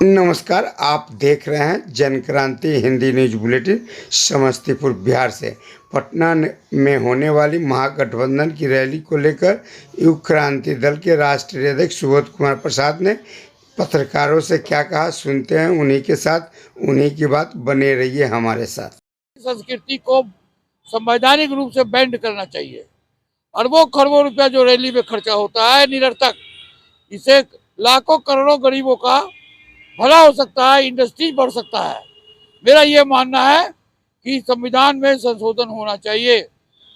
नमस्कार, आप देख रहे हैं जन क्रांति हिंदी न्यूज बुलेटिन समस्तीपुर बिहार से। पटना में होने वाली महागठबंधन की रैली को लेकर युग क्रांति दल के राष्ट्रीय अध्यक्ष सुबोध कुमार प्रसाद ने पत्रकारों से क्या कहा, सुनते हैं उन्हीं के साथ, उन्हीं की बात। बने रहिए हमारे साथ। संस्कृति को संवैधानिक रूप से बैंड करना चाहिए। अरबों खरबों रुपया जो रैली में खर्चा होता है निरर्थक, इसे लाखों करोड़ों गरीबों का भला हो सकता है, इंडस्ट्री बढ़ सकता है। मेरा ये मानना है कि संविधान में संशोधन होना चाहिए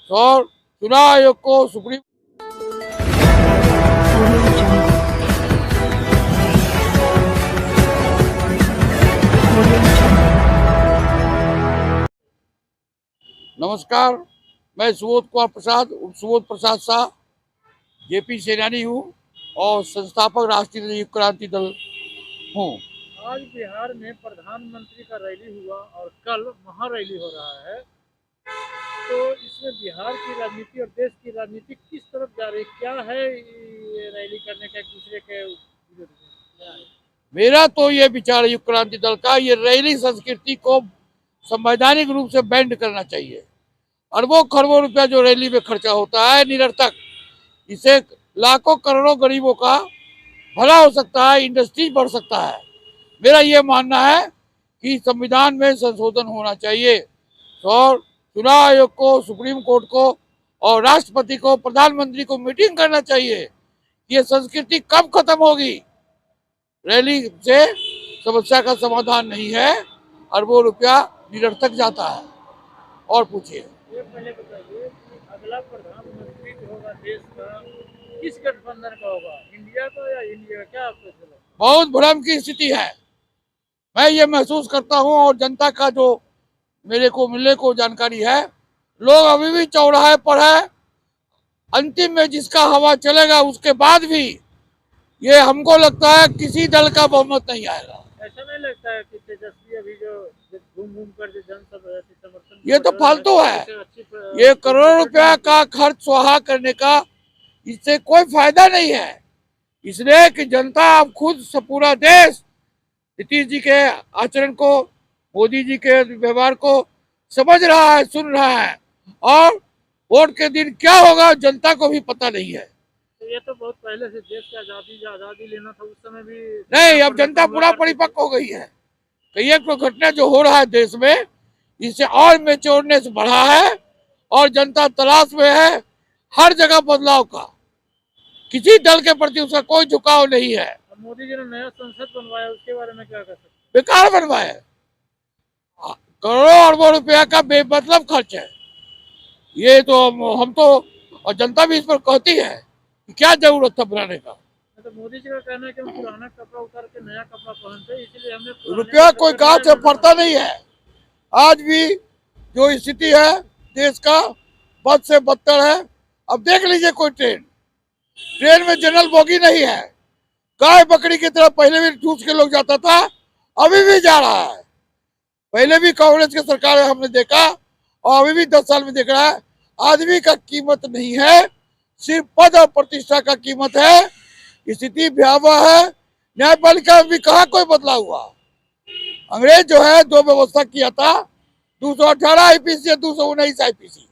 और चुनाव आयोग को सुप्रीम नमस्कार, मैं सुबोध प्रसाद शाह जेपी सेनानी हूँ और संस्थापक राष्ट्रीय युग क्रांति दल हूँ। आज बिहार में प्रधानमंत्री का रैली हुआ और कल महारैली हो रहा है, तो इसमें बिहार की राजनीति और देश की राजनीति किस तरफ जा रही, क्या है ये रैली करने का एक दूसरे के विरोध में? मेरा तो ये विचार युग क्रांति दल का, ये रैली संस्कृति को संवैधानिक रूप से बैंड करना चाहिए। अरबों खरबों रुपया जो रैली में खर्चा होता है निरर्थक, इसे लाखों करोड़ों गरीबों का भला हो सकता है, इंडस्ट्री बढ़ सकता है। मेरा ये मानना है कि संविधान में संशोधन होना चाहिए और चुनाव आयोग को, सुप्रीम कोर्ट को और राष्ट्रपति को, प्रधानमंत्री को मीटिंग करना चाहिए। ये संस्कृति कब खत्म होगी? रैली से समस्या का समाधान नहीं है, अरबों रुपया निरर्थक जाता है। और पूछिए। ये पहले बताइए कि अगला प्रधानमंत्री जो होगा देश का, किस गठबंधन का होगा, इंडिया का या इंडिया का, क्या आपको चलो? बहुत भ्रम की स्थिति है, मैं ये महसूस करता हूँ और जनता का जो मेरे को मिलने को जानकारी है, लोग अभी भी चौराहे पर है। अंतिम में जिसका हवा चलेगा उसके बाद भी ये हमको लगता है किसी दल का बहुमत नहीं आएगा। ऐसा नहीं लगता है कि तेजस्वी अभी जो घूम घूम कर समर्थन, ये तो फालतू है। ये करोड़ों रुपया का खर्च स्वाहा करने का इससे कोई फायदा नहीं है, इसलिए कि जनता अब खुद पूरा देश नीतीश जी के आचरण को, मोदी जी के व्यवहार को समझ रहा है, सुन रहा है, और वोट के दिन क्या होगा जनता को भी पता नहीं है। तो ये तो बहुत पहले से देश की आजादी लेना था, उस समय भी नहीं, अब जनता पूरा परिपक्व हो गई है। कई एक तो घटना जो हो रहा है देश में, इससे और मैच्योरनेस बढ़ा है और जनता तलाश में है हर जगह बदलाव का। किसी दल के प्रति उसका कोई झुकाव नहीं है। मोदी जी ने नया संसद बनवाया, उसके बारे में क्या कर सकते? बेकार बनवाया, करोड़ों अरबों रुपया का बेमतलब खर्च है ये। तो हम तो और जनता भी इस पर कहती है कि क्या जरूरत था बनाने का। तो मोदी जी का कहना है कि हम पुराना कपड़ा उतार के नया कपड़ा पहनते हैं, इसलिए हमने रुपया कोई गांव से फरता नहीं है। आज भी जो स्थिति है देश का बद से बदतर है। अब देख लीजिए, कोई ट्रेन में जनरल बोगी नहीं है। गाय बकरी की तरह पहले भी ठूस के लोग जाता था, अभी भी जा रहा है। पहले भी कांग्रेस की सरकार है, हमने देखा, और अभी भी 10 साल में देख रहा है। आदमी का कीमत नहीं है, सिर्फ पद और प्रतिष्ठा का कीमत है। स्थिति भयावह है। न्यायपालिका में भी कहाँ कोई बदलाव हुआ। अंग्रेज जो है दो व्यवस्था किया था, 218 आईपीसी या 219 आईपीसी।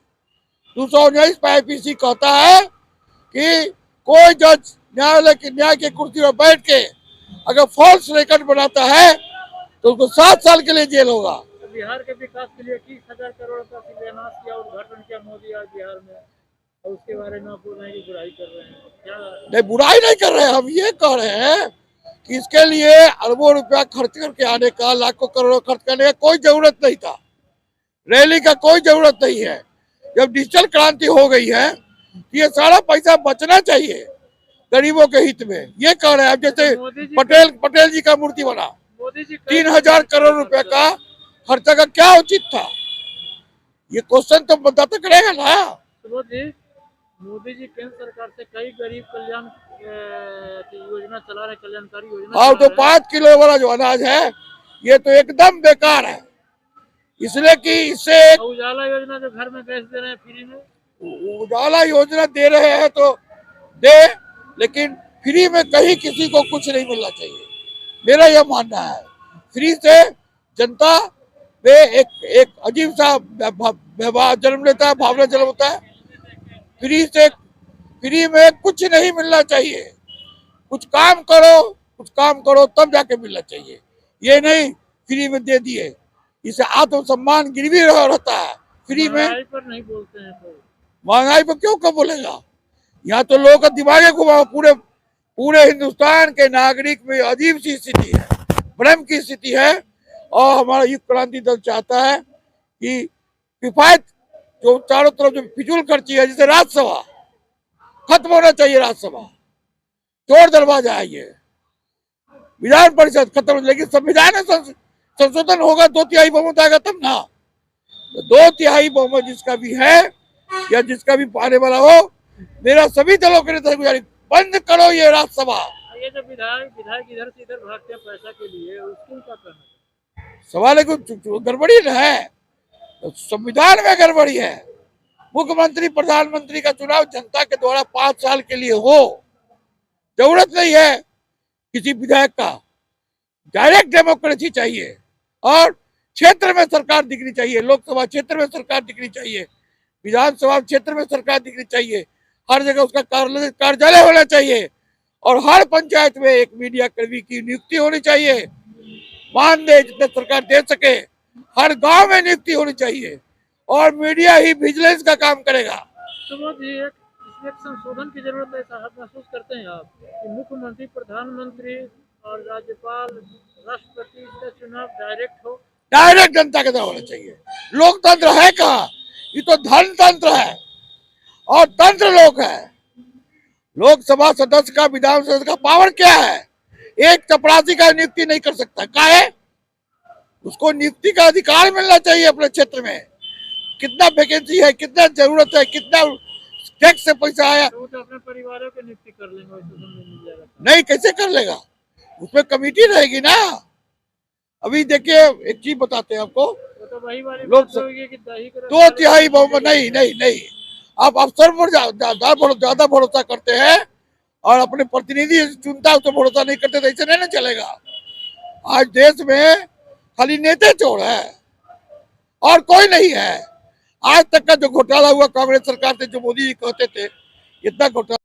219 आईपीसी कहता है कि कोई जज न्याय की कुर्सी पर बैठ के अगर फॉल्स रिकॉर्ड बनाता है तो उसको 7 साल के लिए जेल होगा। तो बिहार के विकास के लिए 30,000 करोड़ का शिलान्यास किया, उद्घाटन किया मोदी आज बिहार में, और उसके बारे में आप बोल रहे हैं कि बुराई कर रहे हैं। क्या नहीं, बुराई नहीं कर रहे हैं, हम ये कह रहे हैं कि इसके लिए अरबों रुपया खर्च करके आने का, लाखों करोड़ों खर्च करने का कोई जरूरत नहीं था। रैली का कोई जरूरत नहीं है। जब डिजिटल क्रांति हो गई है, ये सारा पैसा बचना चाहिए गरीबों के हित में। ये कह रहे हैं। अब जैसे पटेल जी का मूर्ति बना, 3,000 करोड़ रुपए का खर्चा का क्या उचित था? ये क्वेश्चन तो बता तो करेगा ना। मोदी जी केंद्र सरकार से कई गरीब कल्याण योजना चला रहे, कल्याणकारी योजना। और तो 5 किलो वाला जो अनाज है ये तो एकदम बेकार है, इसलिए कि इससे उजाला योजना जो घर में गैस दे रहे हैं फ्री में, उजाला योजना दे रहे हैं तो दे, लेकिन फ्री में कहीं किसी को कुछ नहीं मिलना चाहिए। मेरा यह मानना है। फ्री से जनता में एक अजीब सा व्यवहार जन्म लेता है, भावना जन्म होता है। फ्री में कुछ नहीं मिलना चाहिए। कुछ काम करो तब जाके मिलना चाहिए। ये नहीं फ्री में दे दिए, इसे आत्मसम्मान गिरवी रहता है। फ्री में महंगाई पर नहीं बोलते हैं कोई। महंगाई पर क्यों कब बोलेगा? यहाँ तो लोगों का दिमाग घुमा। पूरे हिंदुस्तान के नागरिक में अजीब सी स्थिति है, भ्रम की स्थिति है। और हमारा युग क्रांति दल चाहता है कि किफायत जो चारों तरफ जो फिजूल खर्ची है, जैसे राज्यसभा खत्म होना चाहिए। राज्यसभा चोर दरवाजा है ये। विधान परिषद खत्म, लेकिन संविधान में संशोधन होगा, 2/3 बहुमत आएगा तब ना। तो 2/3 बहुमत जिसका भी है या जिसका भी पाने वाला हो, मेरा सभी दलों के नेता गुजारिश, बंद करो ये राज्यसभा। ये जो विधायक इधर से इधर भागते हैं पैसा के लिए, उसको क्या करना? सवाल है कि गड़बड़ी है, संविधान में गड़बड़ी है। मुख्यमंत्री प्रधानमंत्री का चुनाव जनता के द्वारा 5 साल के लिए हो, जरूरत नहीं है किसी विधायक का। डायरेक्ट डेमोक्रेसी चाहिए और क्षेत्र में सरकार दिखनी चाहिए। लोकसभा क्षेत्र में सरकार दिखनी चाहिए, विधानसभा क्षेत्र में सरकार दिखनी चाहिए। हर जगह उसका कार्यालय होना चाहिए और हर पंचायत में एक मीडिया कर्मी की नियुक्ति होनी चाहिए। मानदेय जितना सरकार दे सके, हर गांव में नियुक्ति होनी चाहिए और मीडिया ही विजिलेंस का काम करेगा। तो वो इसमें एक संशोधन की जरूरत है, ऐसा आप महसूस करते हैं आप कि मुख्यमंत्री प्रधानमंत्री और राज्यपाल राष्ट्रपति का चुनाव डायरेक्ट जनता के द्वारा होना चाहिए। लोकतंत्र है कहाँ? ये तो धनतंत्र है और तंत्र लोक है। लोकसभा सदस्य का, विधान सदस्य का पावर क्या है? एक चपरासी का नियुक्ति नहीं कर सकता। क्या है? उसको नियुक्ति का अधिकार मिलना चाहिए अपने क्षेत्र में। कितना वैकेंसी है, कितना जरूरत है, कितना टैक्स से पैसा आया, तो अपने परिवारों की नियुक्ति कर लेंगे, वैसे मिल जाएगा। नहीं, कैसे कर लेगा? उसमें कमेटी रहेगी ना। अभी देखिए एक चीज बताते हैं आपको, तो वही वाली लोग 2/3 बहुमत नहीं, आप अफसर पर ज्यादा भरोसा करते हैं और अपने प्रतिनिधि चुनता है तो भरोसा नहीं करते, तो ऐसे नहीं ना चलेगा। आज देश में खाली नेता चोर है और कोई नहीं है। आज तक का जो घोटाला हुआ कांग्रेस सरकार से, जो मोदी जी कहते थे इतना घोटाला